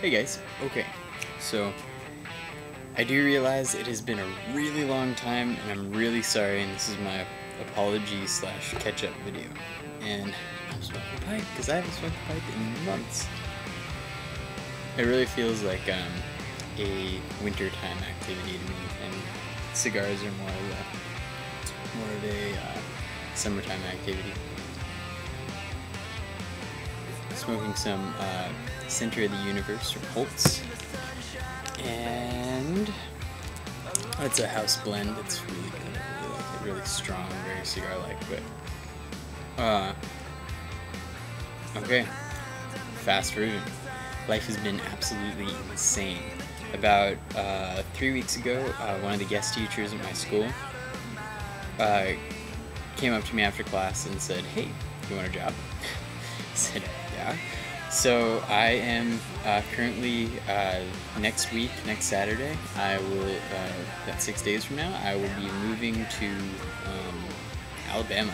Hey guys, okay, so I do realize it has been a really long time and I'm really sorry, and this is my apology slash catch up video. And I'm smoking a pipe because I haven't smoked a pipe in months. It really feels like a wintertime activity to me, and cigars are more of a summertime activity. Smoking some Center of the Universe from Holtz, and it's a house blend. It's really good. I really like it. Really strong, very cigar-like. But okay, fast version. Life has been absolutely insane. About 3 weeks ago, one of the guest teachers at my school came up to me after class and said, "Hey, you want a job?" I said, "Yeah." So I am currently, next Saturday, I will, that's 6 days from now, I will be moving to Alabama.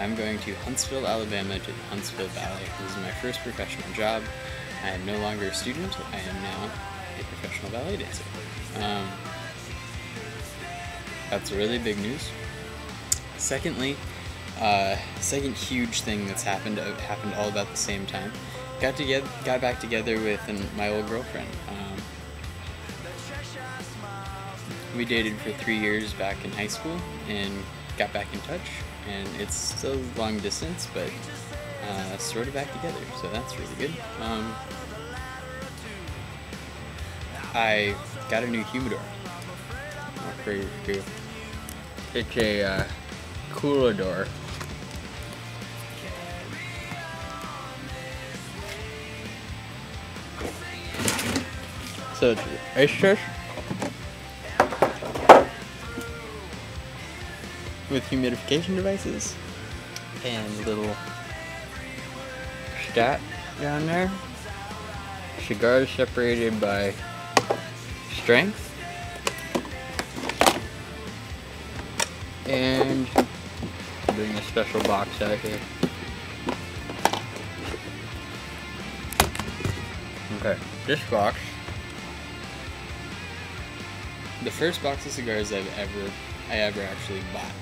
I'm going to Huntsville, Alabama, to the Huntsville Valley. This is my first professional job. I am no longer a student, I am now a professional ballet dancer. That's really big news. Secondly, second huge thing that's happened all about the same time. Got back together with my old girlfriend. We dated for 3 years back in high school and got back in touch, and it's still long distance, but sort of back together, so that's really good. I got a new humidor. It's a coolador. So it's just with humidification devices and little stat down there. Cigars separated by strength, and bring a special box out here. Okay, this box. The first box of cigars I ever actually bought.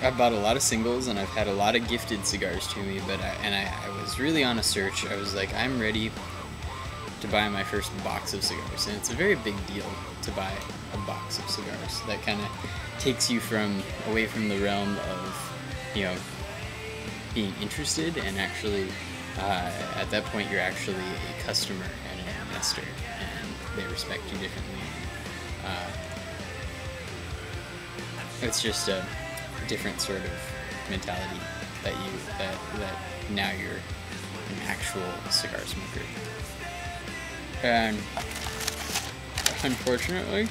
I've bought a lot of singles and I've had a lot of gifted cigars to me, but I was really on a search. I was like, I'm ready to buy my first box of cigars, and it's a very big deal to buy a box of cigars. That kind of takes you away from the realm of, being interested, and actually at that point you're actually a customer and an investor, and they respect you differently. It's just a different sort of mentality that now you're an actual cigar smoker. And unfortunately,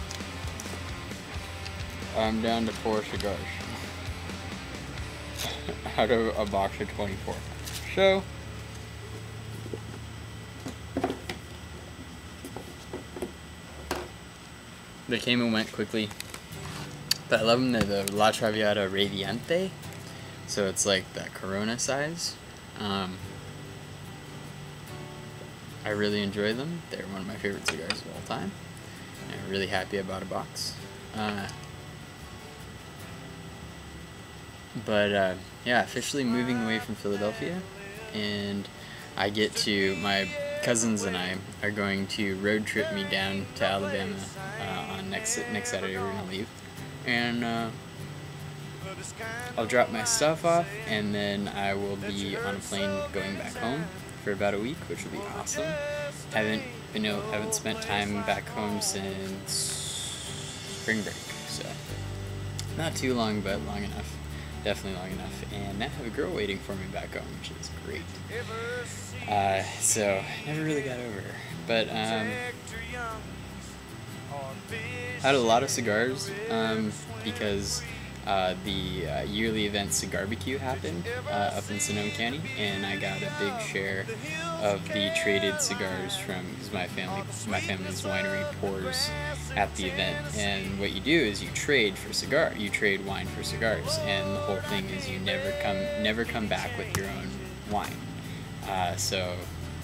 I'm down to 4 cigars out of a box of 24. So they came and went quickly, but I love them. They're the La Traviata Radiante, so it's like that Corona size. I really enjoy them. They're one of my favorite cigars of all time. I'm really happy I bought a box. Yeah, officially moving away from Philadelphia, and my cousins and I are going to road trip me down to Alabama on next Saturday. We're gonna leave, and I'll drop my stuff off, and then I will be on a plane going back home for about a week, which will be awesome. Haven't spent time back home since spring break, so not too long, but long enough. Definitely long enough. And now I have a girl waiting for me back home, which is great. So never really got over her, but had a lot of cigars because the yearly event Cigarbecue happened up in Sonoma County, and I got a big share of the traded cigars because my family's winery pours at the event. And what you do is you trade wine for cigars, and the whole thing is you never come back with your own wine. So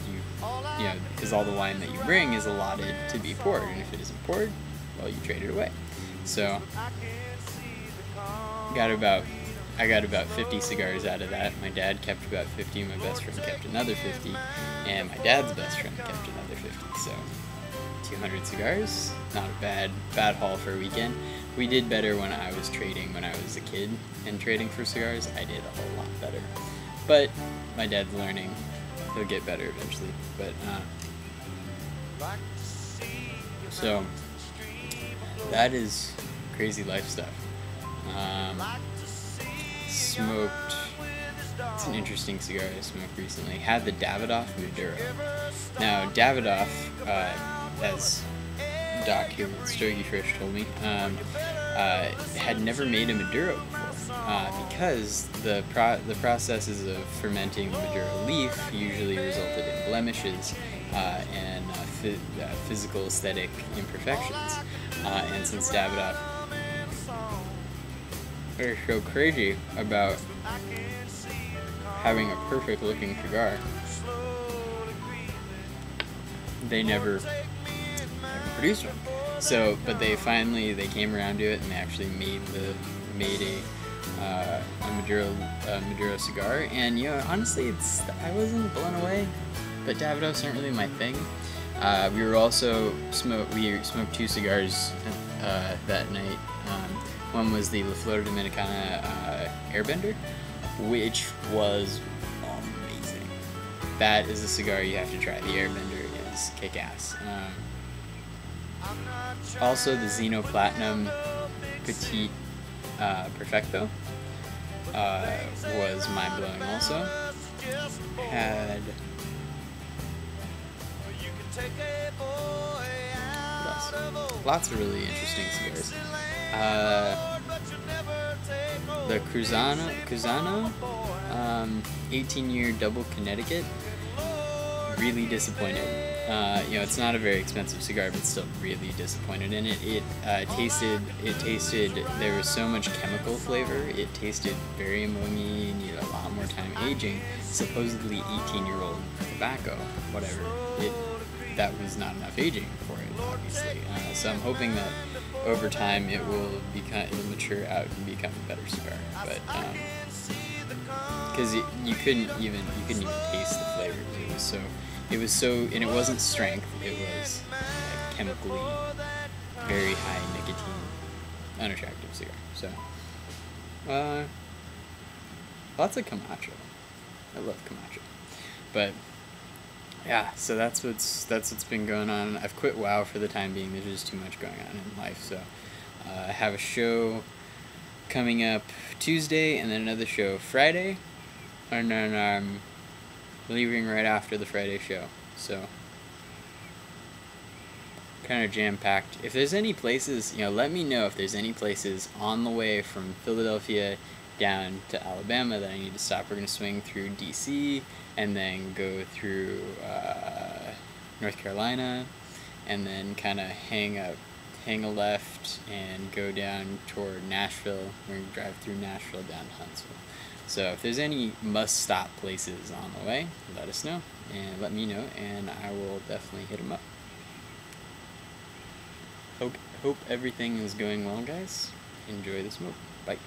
you know, because all the wine that you bring is allotted to be poured, and if it isn't poured, well, you trade it away. So I got about 50 cigars out of that. My dad kept about 50, my best friend kept another 50, and my dad's best friend kept another 50. So 200 cigars, not a bad haul for a weekend. We did better when I was trading when I was a kid and trading for cigars. I did a whole lot better. But my dad's learning. He'll get better eventually. But so that is crazy life stuff. Smoked. It's an interesting cigar I smoked recently. Had the Davidoff Maduro. Now Davidoff, as Doc here at Stogie Fresh told me, had never made a Maduro before because the processes of fermenting the Maduro leaf usually resulted in blemishes and physical aesthetic imperfections. And since Davidoff are so crazy about having a perfect looking cigar, they never produced one. So, but they came around to it, and they actually made a Maduro cigar. And you know, honestly, I wasn't blown away, but Davidoffs aren't really my thing. We smoked 2 cigars that night. One was the La Flor Dominicana Airbender, which was amazing. That is a cigar you have to try. The Airbender is kick-ass. Also, the Zeno Platinum Petite Perfecto was mind-blowing also. Had... what else? Lots of really interesting cigars. The Cruzano 18-year Double Connecticut, really disappointed. You know, it's not a very expensive cigar, but still really disappointed in it. It tasted, there was so much chemical flavor, it tasted very ammonium, needed a lot more time aging. Supposedly 18-year-old tobacco, whatever. That was not enough aging for it, obviously. So I'm hoping that over time it will mature out and become a better cigar. But because you couldn't even taste the flavors. It was so, and it wasn't strength. It was like chemically very high nicotine, unattractive cigar. So lots of Camacho. I love Camacho, but. Yeah, so that's what's been going on. I've quit WoW for the time being. There's just too much going on in life. So I have a show coming up Tuesday, and then another show Friday, and then I'm leaving right after the Friday show. So kind of jam-packed. If there's any places, you know, let me know if there's any places on the way from Philadelphia down to Alabama that I need to stop. We're going to swing through DC and then go through North Carolina and then kind of hang a left and go down toward Nashville. We're going to drive through Nashville down to Huntsville. So if there's any must-stop places on the way, let us know and let me know, and I will definitely hit them up. Hope everything is going well, guys. Enjoy the smoke. Bye.